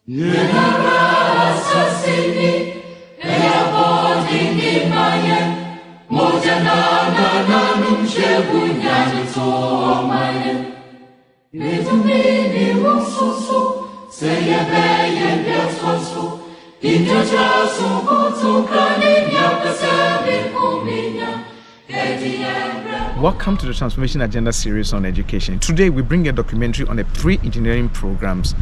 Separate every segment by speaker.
Speaker 1: Welcome to the Transformation Agenda series on education. Today we bring a documentary on the pre-engineering programs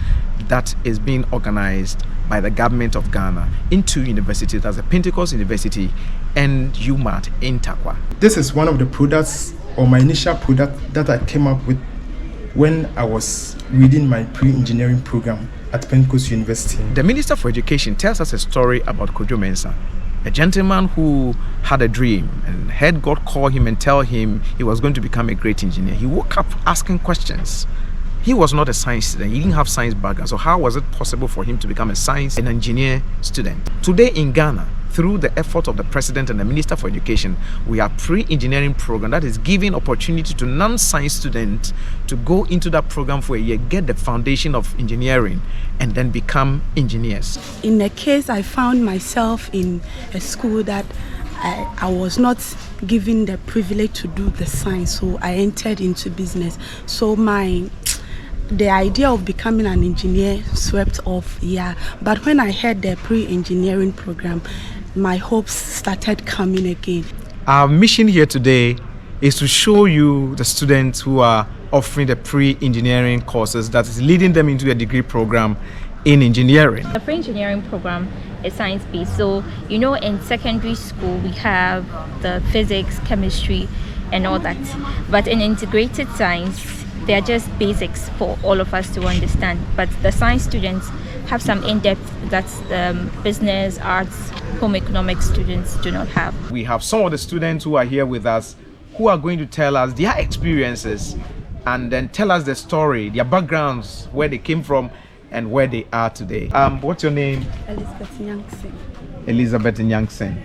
Speaker 1: that is being organized by the government of Ghana in two universities, that's the Pentecost University and UMAT in Tarkwa.
Speaker 2: This is one of the products, or my initial product, that I came up with when I was reading my pre-engineering program at Pentecost University.
Speaker 1: The Minister for Education tells us a story about Kojo Mensah, a gentleman who had a dream and heard God call him and tell him he was going to become a great engineer. He woke up asking questions. He was not a science student. He didn't have science background. So how was it possible for him to become a science and engineer student? Today in Ghana, through the effort of the President and the Minister for Education, we have pre-engineering program that is giving opportunity to non-science students to go into that program for a year, get the foundation of engineering, and then become engineers.
Speaker 3: In a case, I found myself in a school that I was not given the privilege to do the science, so I entered into business. So the idea of becoming an engineer swept off, but when I heard the pre-engineering program, my hopes started coming again.
Speaker 1: Our mission here today is to show you the students who are offering the pre-engineering courses that is leading them into a degree program in engineering.
Speaker 4: The pre-engineering program is science-based. So, in secondary school, we have the physics, chemistry, and all that. But in integrated science, they are just basics for all of us to understand. But the science students have some in-depth that business, arts, home economics students do not have.
Speaker 1: We have some of the students who are here with us who are going to tell us their experiences and then tell us the story, their backgrounds, where they came from and where they are today. What's your name?
Speaker 3: Elizabeth Nyanksen.
Speaker 1: Elizabeth Nyanksen.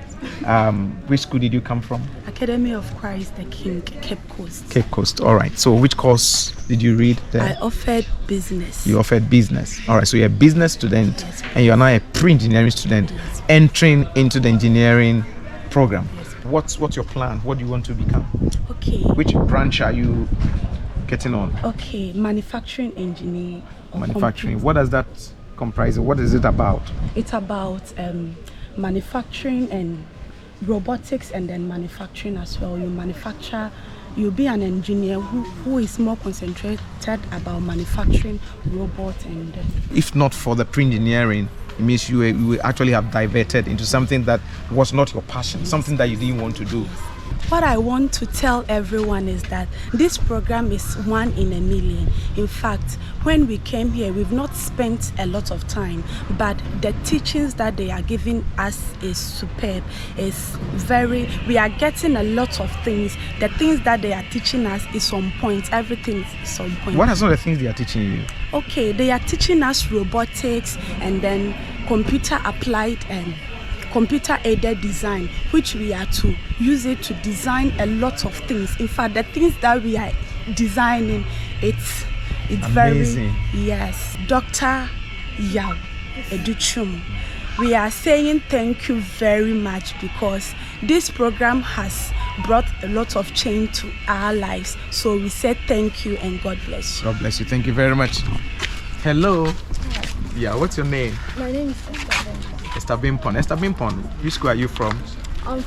Speaker 1: Which school did you come from?
Speaker 3: Academy of Christ the King, Cape Coast.
Speaker 1: Cape Coast, all right. So which course did you read there?
Speaker 3: I offered business.
Speaker 1: You offered business. All right, so you're a business student,
Speaker 3: yes,
Speaker 1: and you're now a pre-engineering student,
Speaker 3: yes,
Speaker 1: entering into the engineering program.
Speaker 3: Yes.
Speaker 1: What's your plan? What do you want to become?
Speaker 3: Okay.
Speaker 1: Which branch are you getting on?
Speaker 3: Okay, manufacturing engineer.
Speaker 1: Manufacturing. What does that comprise? What is it about?
Speaker 3: It's about manufacturing and robotics, and then manufacturing as well. You manufacture, you'll be an engineer who is more concentrated about manufacturing robots. And
Speaker 1: if not for the pre-engineering, it means you will actually have diverted into something that was not your passion, yes, something that you didn't want to do.
Speaker 3: What I want to tell everyone is that this program is one in a million. In fact, when we came here, we've not spent a lot of time, but the teachings that they are giving us is superb. We are getting a lot of things. The things that they are teaching us is on point. Everything is on point.
Speaker 1: What are some of the things they are teaching you?
Speaker 3: Okay, they are teaching us robotics and then computer applied and computer-aided design, which we are to use it to design a lot of things. In fact, the things that we are designing, it's
Speaker 1: amazing.
Speaker 3: Yes. Dr. Yao Educhum, we are saying thank you very much because this program has brought a lot of change to our lives. So we say thank you and God bless you.
Speaker 1: God bless you. Thank you very much. Hello. Yeah, what's your name?
Speaker 5: My name is
Speaker 1: Esther Bimpon. Esther Bimpon, which school are you from?
Speaker 5: I'm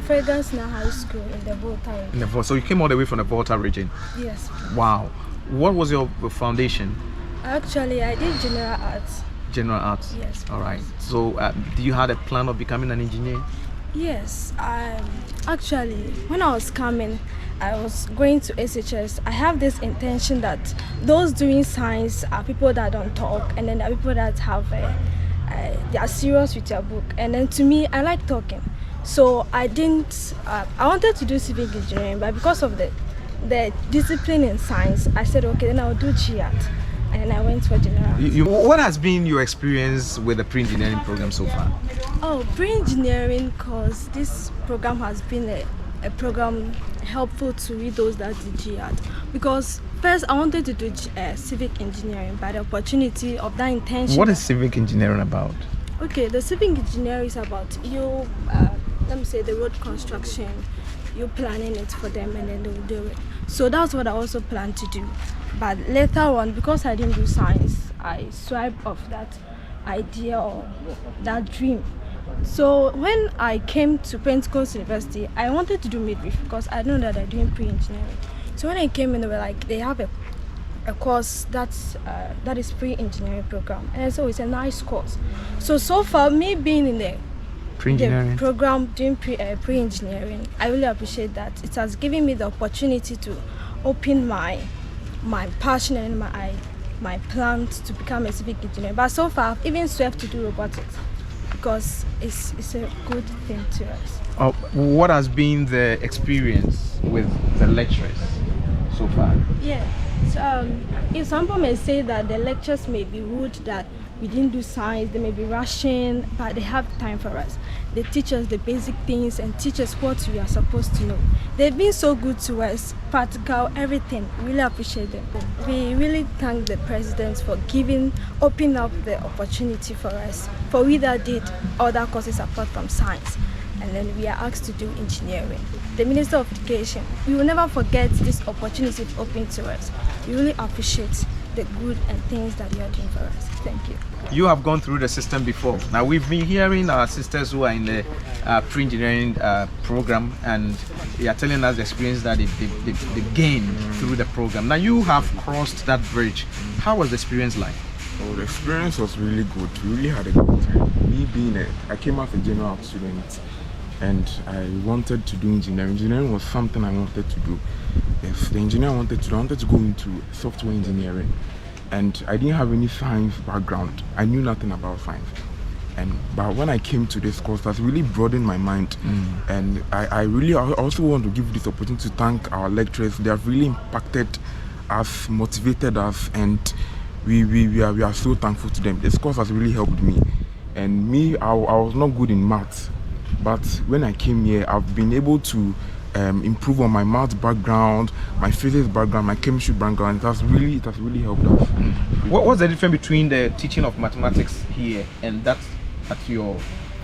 Speaker 5: Fragrance Now High School in the Volta region.
Speaker 1: In the Volta. So you came all the way from the Volta region?
Speaker 5: Yes.
Speaker 1: Wow. What was your foundation?
Speaker 5: Actually, I did general arts.
Speaker 1: General arts?
Speaker 5: Yes.
Speaker 1: All right. So do you have a plan of becoming an engineer?
Speaker 5: Yes. Actually, when I was coming, I was going to SHS. I have this intention that those doing science are people that don't talk, and then there are people that have they are serious with your book. And then to me, I like talking. So I wanted to do civic engineering, but because of the discipline in science, I said, okay, then I'll do GAT. And then I went for general.
Speaker 1: What has been your experience with the pre-engineering program so far?
Speaker 5: Oh, pre-engineering course, this program has been a program helpful to we those that did GEAD, because first I wanted to do civic engineering, but the opportunity of that intention.
Speaker 1: What is civic engineering about?
Speaker 5: Okay, the civic engineering is about you, let me say the road construction, you planning it for them and then they will do it. So that's what I also plan to do. But later on, because I didn't do science, I swiped off that idea or that dream. So when I came to Pentecost University, I wanted to do midwifery because I know that they're doing pre-engineering. So when I came in, they were like, they have a course that is pre-engineering program, and so it's a nice course. So far, me being in the program doing pre-engineering, I really appreciate that. It has given me the opportunity to open my passion and my plans to become a civic engineer. But so far, I've even swept to do robotics because it's a good thing to us.
Speaker 1: What has been the experience with the lecturers so far?
Speaker 5: Yeah. If some people may say that the lectures may be rude, that we didn't do science, they may be rushing, but they have time for us. They teach us the basic things and teach us what we are supposed to know. They've been so good to us, practical, everything. Really appreciate them. We really thank the president for opening up the opportunity for us, for we that did other courses apart from science. And then we are asked to do engineering. The Minister of Education, we will never forget this opportunity open to us. We really appreciate the good and things that you are doing for us. Thank you.
Speaker 1: You have gone through the system before. Now we've been hearing our sisters who are in the pre-engineering program, and they are telling us the experience that they gained through the program. Now you have crossed that bridge. How was the experience like?
Speaker 6: Oh, the experience was really good. We really had a good time. Me being I came as a general student, and I wanted to do engineering. Engineering was something I wanted to do. Yes, the engineer I wanted to go into software engineering, and I didn't have any science background. I knew nothing about science. But when I came to this course, that's really broadened my mind. And I also want to give this opportunity to thank our lecturers. They have really impacted us, motivated us, and we are so thankful to them. This course has really helped me. And me, I was not good in maths, but when I came here, I've been able to improve on my math background, my physics background, my chemistry background. It has really helped us.
Speaker 1: What's the difference between the teaching of mathematics here and that at your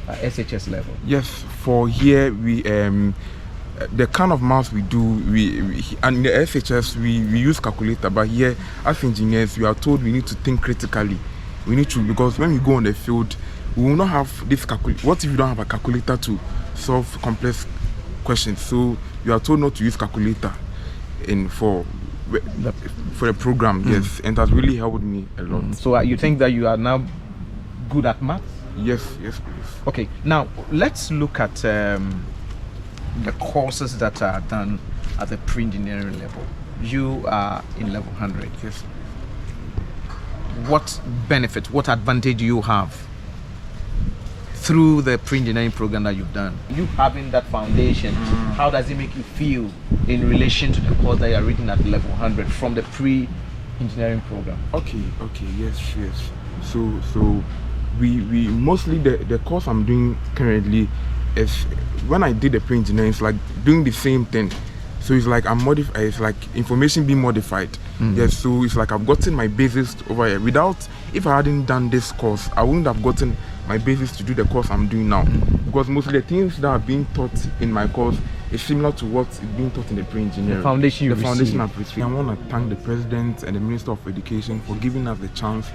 Speaker 1: SHS level?
Speaker 6: Yes, for here we the kind of maths we do, and in the SHS we use calculator, but here as engineers we are told we need to think critically. We need to, because when we go on the field, we will not have this calculator. What if you don't have a calculator to solve complex questions? So you are told not to use calculator for the program. Yes, and it has really helped me a lot.
Speaker 1: So you think that you are now good at maths?
Speaker 6: Yes, please.
Speaker 1: Okay, now let's look at the courses that are done at the pre-engineering level. You are in level 100.
Speaker 6: Yes.
Speaker 1: What benefit, what advantage do you have through the pre-engineering program that you've done? You having that foundation, how does it make you feel in relation to the course that you are reading at level 100 from the pre-engineering program?
Speaker 6: Okay, yes. So we mostly the course I'm doing currently is, when I did the pre-engineering, it's like doing the same thing. So it's like it's like information being modified. Yes, so it's like I've gotten my basis over here. If I hadn't done this course, I wouldn't have gotten my basis to do the course I'm doing now. Because mostly the things that are being taught in my course is similar to what's being taught in the pre-engineering.
Speaker 1: The foundation
Speaker 6: I've received. I want to thank the President and the Minister of Education for giving us the chance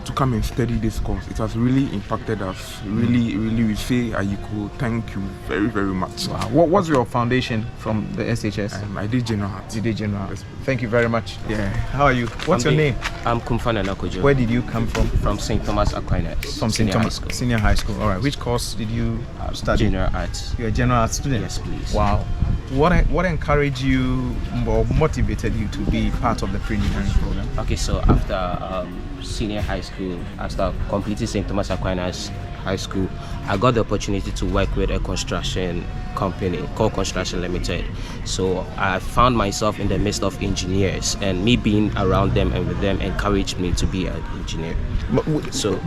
Speaker 6: to come and study this course. It has really impacted us. Really, we say Ayiko, thank you very, very much.
Speaker 1: Wow. What was your foundation from the SHS?
Speaker 6: I did general arts.
Speaker 1: You did general arts.
Speaker 6: Yes.
Speaker 1: Thank you very much. Yeah. How are you? What's your name?
Speaker 7: I'm Kumfana Nakojo.
Speaker 1: Where did you come from?
Speaker 7: From St. Thomas Aquinas.
Speaker 1: From St. Thomas Senior High School. All right. Which course did you study?
Speaker 7: General arts.
Speaker 1: You're a general arts student?
Speaker 7: Yes, please.
Speaker 1: Wow. What encouraged you or motivated you to be part of the pre-engineering program?
Speaker 7: Okay, so after senior high school, after completing St. Thomas Aquinas, high school, I got the opportunity to work with a construction company called Construction Limited. So I found myself in the midst of engineers, and me being around them and with them encouraged me to be an engineer. So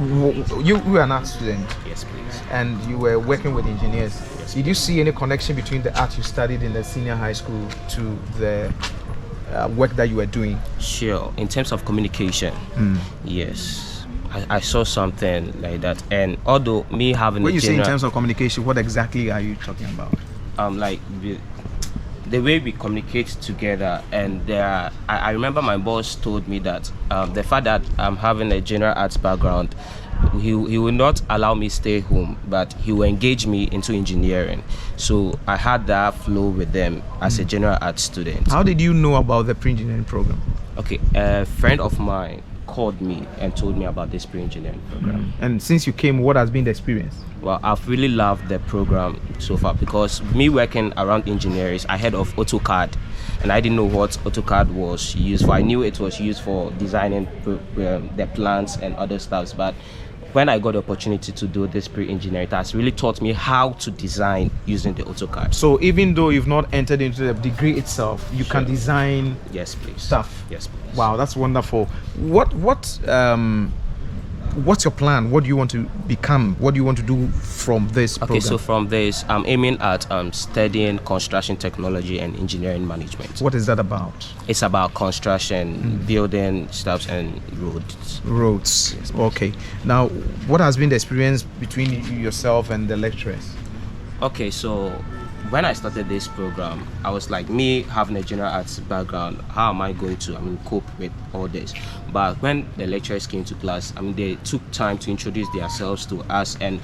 Speaker 1: you were an art student.
Speaker 7: yes, please.
Speaker 1: And you were working with engineers. Did you see any connection between the art you studied in the senior high school to the work that you were doing?
Speaker 7: Sure. In terms of communication, yes. I saw something like that. And although me having
Speaker 1: When
Speaker 7: a
Speaker 1: you say in
Speaker 7: general,
Speaker 1: terms of communication, what exactly are you talking about?
Speaker 7: like the way we communicate together, and I remember my boss told me that the fact that I'm having a general arts background, he will not allow me stay home, but he will engage me into engineering. So I had that flow with them as a general arts student.
Speaker 1: How did you know about the pre-engineering program?
Speaker 7: Okay, a friend of mine called me and told me about this pre-engineering program.
Speaker 1: And since you came, what has been the experience?
Speaker 7: Well, I've really loved the program so far, because me working around engineers, I heard of AutoCAD, and I didn't know what AutoCAD was used for. I knew it was used for designing the plans and other stuff, but when I got the opportunity to do this pre-engineering, it has really taught me how to design using the AutoCAD.
Speaker 1: So even though you've not entered into the degree itself, you can design
Speaker 7: Yes, please.
Speaker 1: stuff.
Speaker 7: Yes, please.
Speaker 1: Wow, that's wonderful. What's your plan? What do you want to become? What do you want to do from this program?
Speaker 7: Okay, so from this, I'm aiming at studying construction technology and engineering management.
Speaker 1: What is that about?
Speaker 7: It's about construction, building stuff, and roads.
Speaker 1: Roads.
Speaker 7: Yes,
Speaker 1: Okay. Now, what has been the experience between yourself and the lecturers?
Speaker 7: Okay, so when I started this program, I was like, me having a general arts background, how am I going to cope with all this? But when the lecturers came to class, they took time to introduce themselves to us and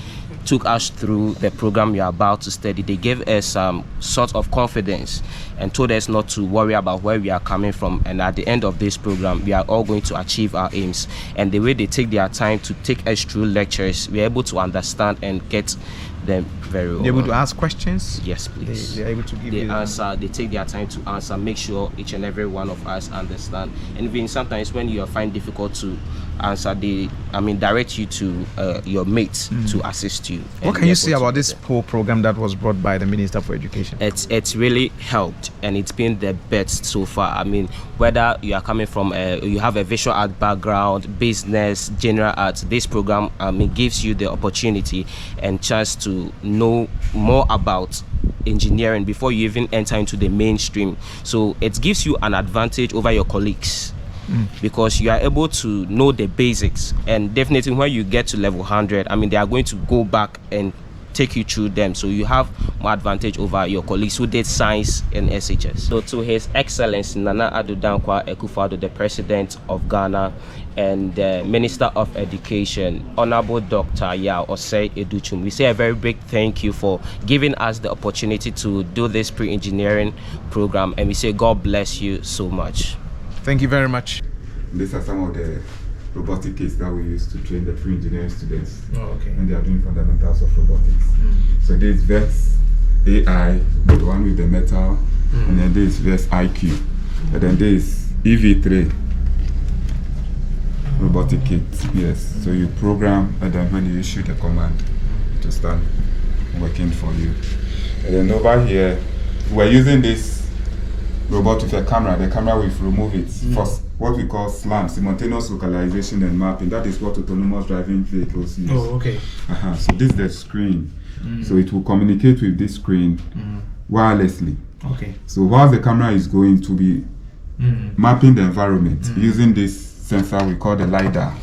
Speaker 7: took us through the program we are about to study. They gave us some sort of confidence and told us not to worry about where we are coming from, and at the end of this program we are all going to achieve our aims. And the way they take their time to take us through lectures, we are able to understand and get them very well.
Speaker 1: They're able to ask questions?
Speaker 7: Yes, please.
Speaker 1: They're able to give
Speaker 7: They
Speaker 1: you
Speaker 7: answer. They take their time to answer, make sure each and every one of us understand. And even sometimes when you find difficult to answer, they direct you to your mates to assist you.
Speaker 1: What can you say about this whole program that was brought by the Minister for Education?
Speaker 7: It's really helped, and it's been the best so far. Whether you are coming from you have a visual art background, business, general arts, this program gives you the opportunity and chance to know more about engineering before you even enter into the mainstream. So it gives you an advantage over your colleagues, because you are able to know the basics, and definitely when you get to level 100, they are going to go back and take you through them, so you have more advantage over your colleagues who did science and SHS. So to His Excellency Nana Addo Dankwa Akufo-Addo, the President of Ghana, and the Minister of Education, Honorable Dr. Yaw Osei Educhum, we say a very big thank you for giving us the opportunity to do this pre-engineering program, and we say God bless you so much.
Speaker 1: Thank you very much.
Speaker 8: These are some of the robotic kits that we use to train the pre-engineering students when they are doing fundamentals of robotics. So this VEX AI, the one with the metal, and then this VEX IQ, and then this EV3 robotic kit. Yes, so you program, and then when you issue the command, it will start working for you. And then over here, we're using this robot with a camera. The camera will remove it for what we call SLAM, simultaneous localization and mapping. That is what autonomous driving vehicles use.
Speaker 1: Oh, okay.
Speaker 8: So this is the screen. So it will communicate with this screen wirelessly.
Speaker 1: Okay.
Speaker 8: So while the camera is going to be mapping the environment using this sensor we call the LiDAR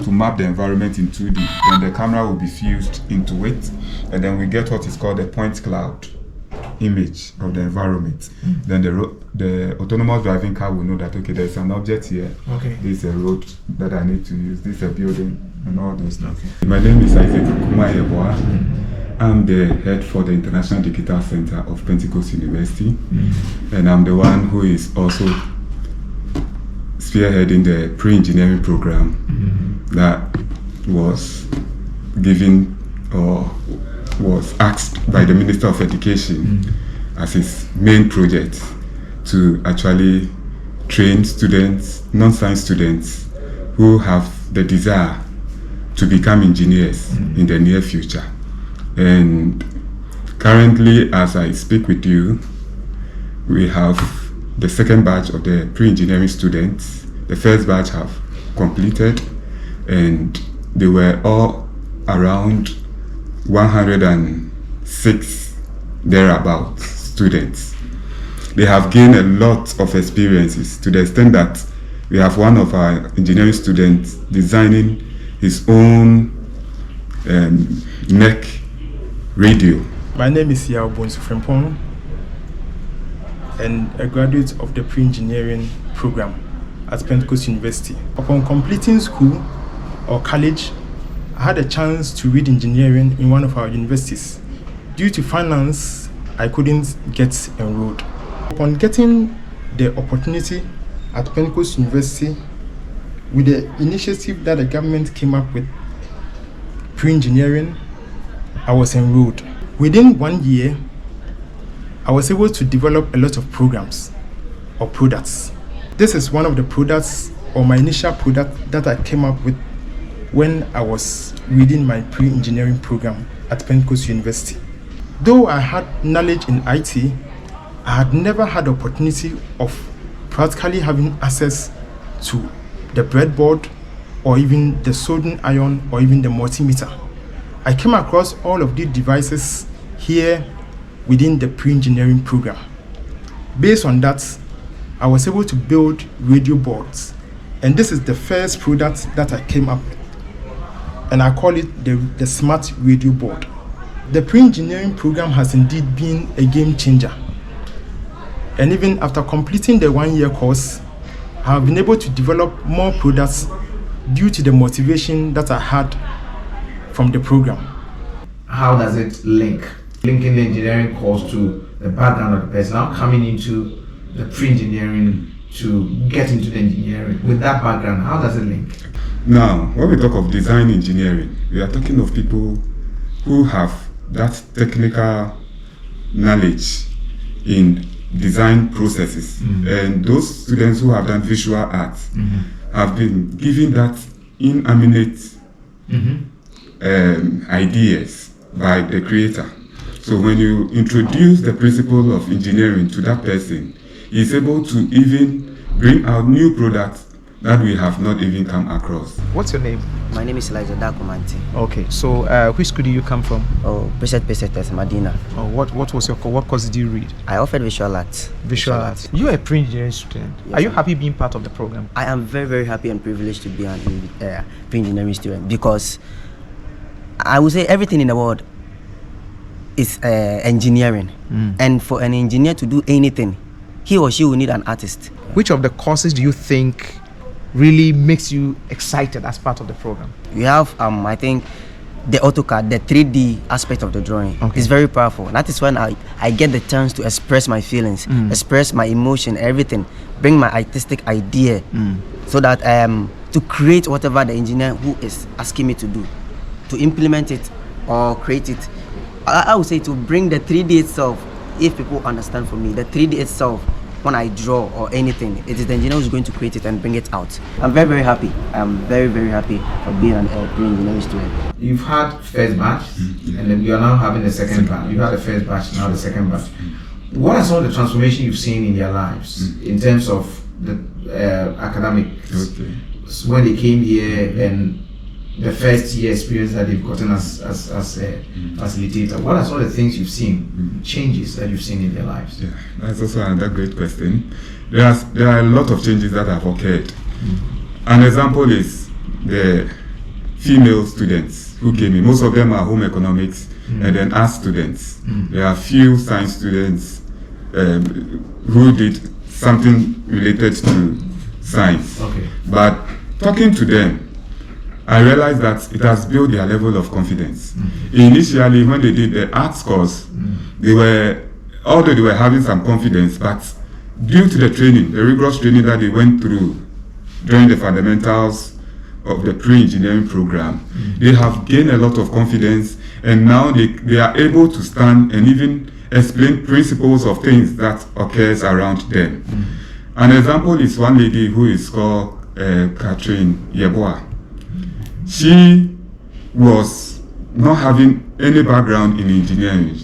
Speaker 8: to map the environment in 2D. Then the camera will be fused into it, and then we get what is called a point cloud image of the environment. Then the autonomous driving car will know that, okay, there's an object here.
Speaker 1: Okay.
Speaker 8: This is a road that I need to use. This is a building and all those things. Okay. My name is Isaac Kumar. I'm the head for the International Digital Center of Pentecost University, and I'm the one who is also spearheading the pre-engineering program that was given or was asked by the Minister of Education as his main project to actually train students, non-science students, who have the desire to become engineers in the near future. And currently, as I speak with you, we have the second batch of the pre-engineering students. The first batch have completed, and they were all around 106 thereabouts students. They have gained a lot of experiences to the extent that we have one of our engineering students designing his own neck radio.
Speaker 2: My name is Yao Bonsu Frempong, and a graduate of the pre-engineering program at Pentecost University. Upon completing school or college, I had a chance to read engineering in one of our universities. Due to finance, I couldn't get enrolled. Upon getting the opportunity at Pentecost University, with the initiative that the government came up with, pre-engineering, I was enrolled. Within 1 year, I was able to develop a lot of programs or products. This is one of the products or my initial product that I came up with when I was reading my pre-engineering program at Pentecost University. Though I had knowledge in IT, I had never had the opportunity of practically having access to the breadboard or even the soldering iron or even the multimeter. I came across all of these devices here within the pre-engineering program. Based on that, I was able to build radio boards, and this is the first product that I came up with, and I call it the smart radio board. The pre-engineering program has indeed been a game changer, and even after completing the 1 year course, I have been able to develop more products due to the motivation that I had from the program.
Speaker 1: How does it link? Linking the engineering course to the background of the person, now coming into the pre-engineering to get into the engineering. With that background, how does it link?
Speaker 8: Now, when we talk of design engineering, we are talking of people who have that technical knowledge in design processes. And those students who have done visual arts have been given that inanimate ideas by the creator. So when you introduce the principle of engineering to that person, he's able to even bring out new products that we have not even come across.
Speaker 1: What's your name?
Speaker 9: My name is Elijah Dakumanti.
Speaker 1: Okay, so which school do you come from?
Speaker 9: Oh, Pesetes, Medina.
Speaker 1: Oh, what was your what course did you read?
Speaker 9: I offered visual arts.
Speaker 1: Visual arts. You are a pre-engineering student.
Speaker 9: Yes,
Speaker 1: Are you happy being part of the program?
Speaker 9: I am very, very happy and privileged to be an pre-engineering student, because I would say everything in the world is engineering. And for an engineer to do anything, he or she will need an artist.
Speaker 1: Which of the courses do you think really makes you excited as part of the program?
Speaker 9: You have, I think, the AutoCAD, the 3D aspect of the drawing.
Speaker 1: Okay.
Speaker 9: Is very powerful. That is when I get the chance to express my feelings, express my emotion, everything, bring my artistic idea, so that to create whatever the engineer who is asking me to do, to implement it or create it. I would say to bring the 3D itself, if people understand for me, the 3D itself, when I draw or anything, it is the engineer who's going to create it and bring it out. I'm very, very happy. I'm very, very happy for being an pre-engineering student.
Speaker 1: You've had first batch, and then you are now having the second batch. You had the first batch, now the second batch. What are some of the transformations you've seen in their lives in terms of the academics?
Speaker 8: Okay.
Speaker 1: When they came here and the first year experience that they've gotten as a facilitator, what are some of the things you've seen, changes that you've seen in their lives?
Speaker 8: Yeah, that's also another great question. There are a lot of changes that have occurred. An example is the female students who came in. Most of them are home economics and then arts students. There are few science students who did something related to science.
Speaker 1: Okay.
Speaker 8: But talking to them, I realized that it has built their level of confidence. Initially, when they did the arts course, although they were having some confidence, but due to the training, the rigorous training that they went through during the fundamentals of the pre-engineering program, they have gained a lot of confidence, and now they are able to stand and even explain principles of things that occurs around them. An example is one lady who is called Catherine Yeboah. She was not having any background in engineering.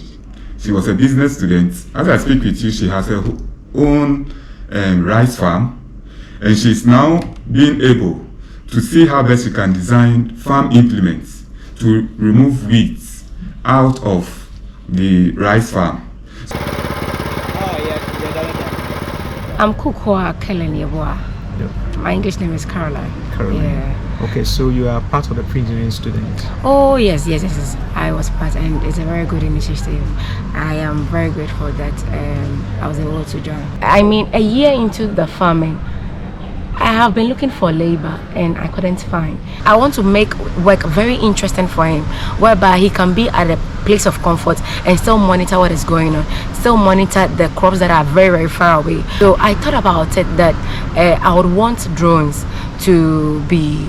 Speaker 8: She was a business student. As I speak with you, she has her own rice farm, and she's now being able to see how best she can design farm implements to remove weeds out of the rice farm.
Speaker 10: I'm Kukwa Kellen Yeboah. My English name is Caroline.
Speaker 1: Caroline.
Speaker 10: Yeah.
Speaker 1: Okay, so you are part of the pre-engineering student.
Speaker 10: Oh yes. I was part, and it's a very good initiative. I am very grateful that I was able to join. I mean, a year into the farming, I have been looking for labor and I couldn't find. I want to make work very interesting for him, whereby he can be at a place of comfort and still monitor what is going on, still monitor the crops that are very, very far away. So I thought about it that I would want drones to be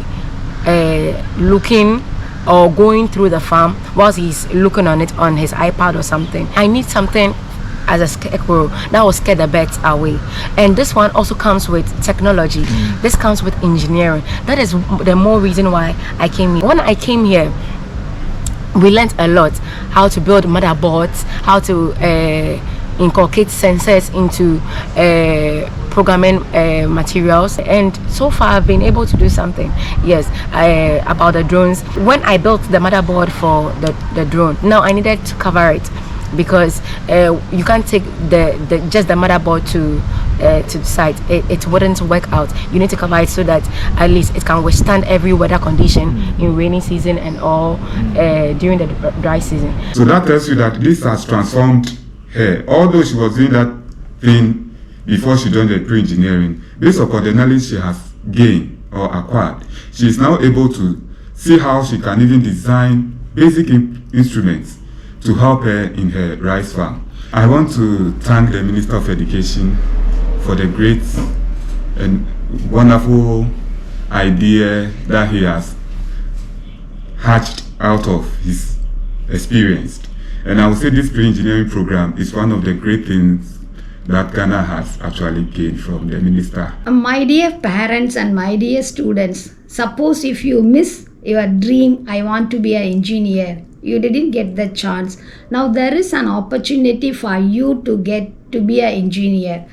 Speaker 10: looking or going through the farm whilst he's looking on it on his iPad or something. I need something as a scarecrow that will scare the birds away, and this one also comes with technology. This comes with engineering. That is the more reason why I came here. When I came here, we learned a lot: how to build motherboards, how to inculcate sensors into programming materials, and so far I've been able to do something. Yes, about the drones. When I built the motherboard for the drone, now I needed to cover it, because you can't take just the motherboard to the site. It wouldn't work out. You need to cover it so that at least it can withstand every weather condition in rainy season and all during the dry season.
Speaker 8: So that tells you that this has transformed her. Although she was doing that thing before she joined the pre-engineering, based upon the knowledge she has gained or acquired, she is now able to see how she can even design basic instruments to help her in her rice farm. I want to thank the Minister of Education for the great and wonderful idea that he has hatched out of his experience. And I would say this pre-engineering program is one of the great things that Ghana has actually gained from the minister.
Speaker 11: My dear parents and my dear students, suppose if you miss your dream, I want to be an engineer, you didn't get the chance. Now there is an opportunity for you to get to be an engineer.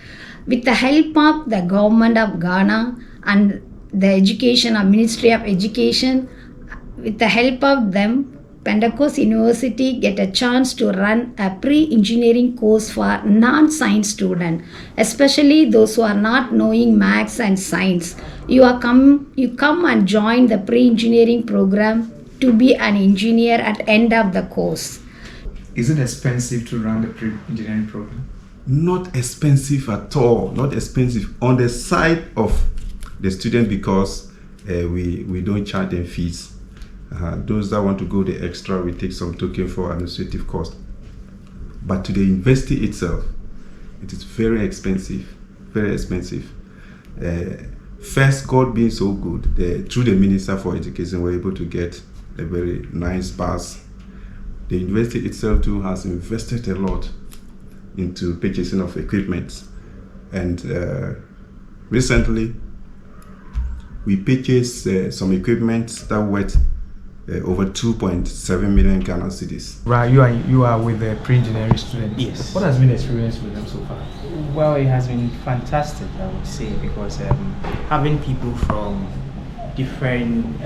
Speaker 11: With the help of the government of Ghana and the Ministry of Education, with the help of them, Pentecost University get a chance to run a pre-engineering course for non-science students, especially those who are not knowing maths and science. You come and join the pre-engineering program to be an engineer at the end of the course.
Speaker 1: Is it expensive to run the pre-engineering program?
Speaker 12: Not expensive at all. Not expensive on the side of the student, because we don't charge them fees. Those that want to go the extra, we take some token for administrative cost. But to the university itself, it is very expensive, very expensive. First, God being so good, through the Minister for Education, we're able to get a very nice bus. The university itself too has invested a lot into purchasing of equipment, and recently we purchased some equipment that worth over 2.7 million Ghana cedis.
Speaker 1: Right, you are with the pre-engineering students.
Speaker 13: Yes.
Speaker 1: What has been the experience with them so far?
Speaker 13: Well, it has been fantastic, I would say, because having people from different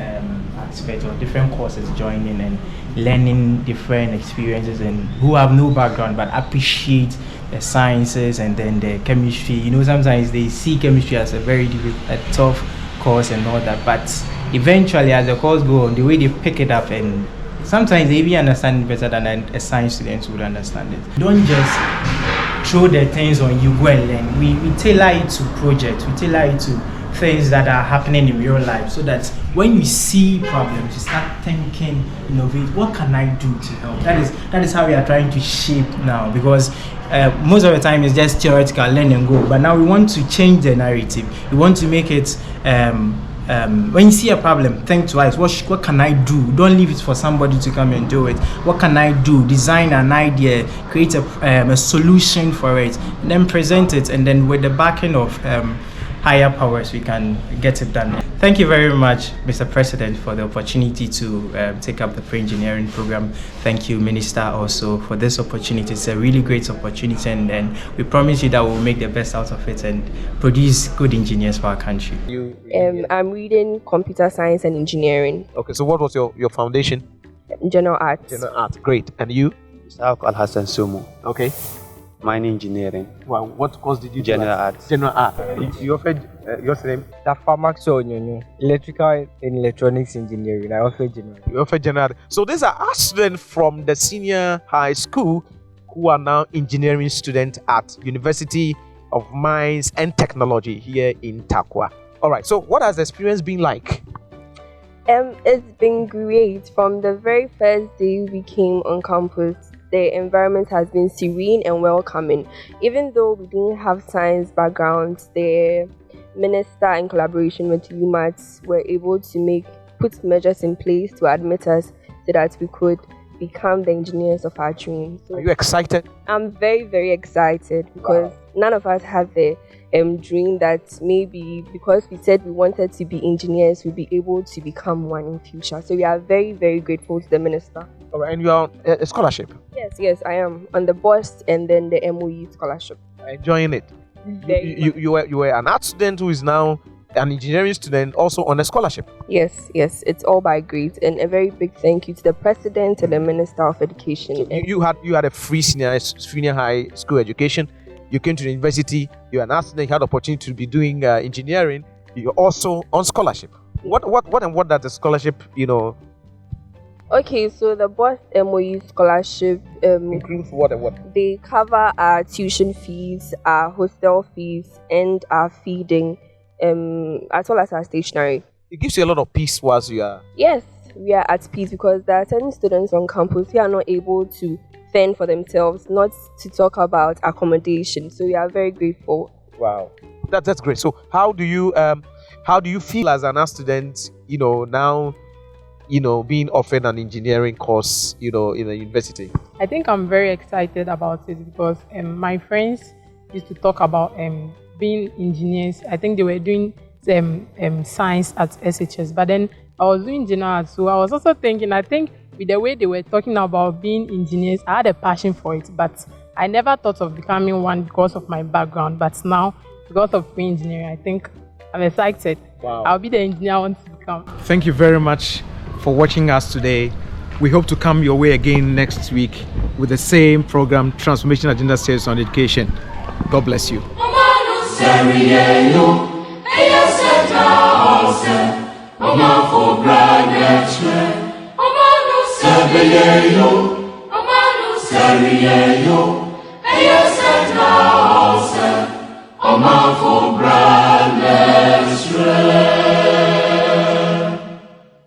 Speaker 13: aspects or different courses joining and learning different experiences, and who have no background but appreciate the sciences and then the chemistry. You know, sometimes they see chemistry as a very tough course and all that, but eventually as the course goes on, the way they pick it up, and sometimes they even understand it better than a science student would understand it. Don't just throw the things on you, go and learn. We tailor it to projects, we tailor it to things that are happening in real life, so that when you see problems, you start thinking, innovate, what can I do to help? That is how we are trying to shape now, because most of the time it's just theoretical, learn and go. But now we want to change the narrative. We want to make it when you see a problem, think twice. What can I do? Don't leave it for somebody to come and do it. What can I do? Design an idea, create a solution for it, and then present it, and then with the backing of higher powers, we can get it done. Thank you very much, Mr. President, for the opportunity to take up the pre-engineering program. Thank you, Minister, also for this opportunity. It's a really great opportunity, and we promise you that we'll make the best out of it and produce good engineers for our country.
Speaker 14: I'm reading computer science and engineering.
Speaker 15: Okay, so what was your foundation?
Speaker 14: General arts.
Speaker 15: General arts, great. And you?
Speaker 16: Mr. Al-Hassan Sumu.
Speaker 15: Okay.
Speaker 16: Mining engineering.
Speaker 15: Well, what course did you do?
Speaker 16: General arts.
Speaker 15: General arts. You offered your name?
Speaker 17: Electrical and electronics engineering. I offered general.
Speaker 15: You offered general arts. So these are our students from the senior high school who are now engineering students at University of Mines and Technology here in Tarkwa. All right. So what has the experience been like?
Speaker 14: It's been great. From the very first day we came on campus, the environment has been serene and welcoming. Even though we didn't have science backgrounds, the minister, in collaboration with UMAT, were able to put measures in place to admit us so that we could become the engineers of our dreams. So
Speaker 15: are you excited?
Speaker 14: I'm very, very excited because none of us had the dream that maybe because we said we wanted to be engineers, we'll be able to become one in future. So we are very, very grateful to the minister.
Speaker 15: All right, and you are on a scholarship?
Speaker 14: Yes, I am on the BOST and then the MOE scholarship.
Speaker 15: Enjoying it? You were an art student who is now an engineering student, also on a scholarship.
Speaker 14: Yes, it's all by grace, and a very big thank you to the president and the minister of education.
Speaker 15: So you had a free senior high school education. You came to the university. You're an art student. You had the opportunity to be doing engineering. You're also on scholarship. What does the scholarship,
Speaker 14: Okay, so the BOST MOE scholarship
Speaker 15: includes what and what?
Speaker 14: They cover our tuition fees, our hostel fees, and our feeding, as well as our stationery.
Speaker 15: It gives you a lot of peace whilst you are...
Speaker 14: Yes, we are at peace because there are certain students on campus who are not able to fend for themselves, not to talk about accommodation. So we are very grateful.
Speaker 15: Wow, that's great. So how do you feel as an art student, now, being offered an engineering course, in the university?
Speaker 18: I think I'm very excited about it because my friends used to talk about being engineers. I think they were doing science at SHS, but then I was doing general arts. So I was also thinking, I think with the way they were talking about being engineers, I had a passion for it, but I never thought of becoming one because of my background. But now, because of pre-engineering, I think I'm excited.
Speaker 15: Wow.
Speaker 18: I'll be the engineer I want to become.
Speaker 1: Thank you very much for watching us today. We hope to come your way again next week with the same program, Transformation Agenda Series on Education. God bless you.
Speaker 19: Yo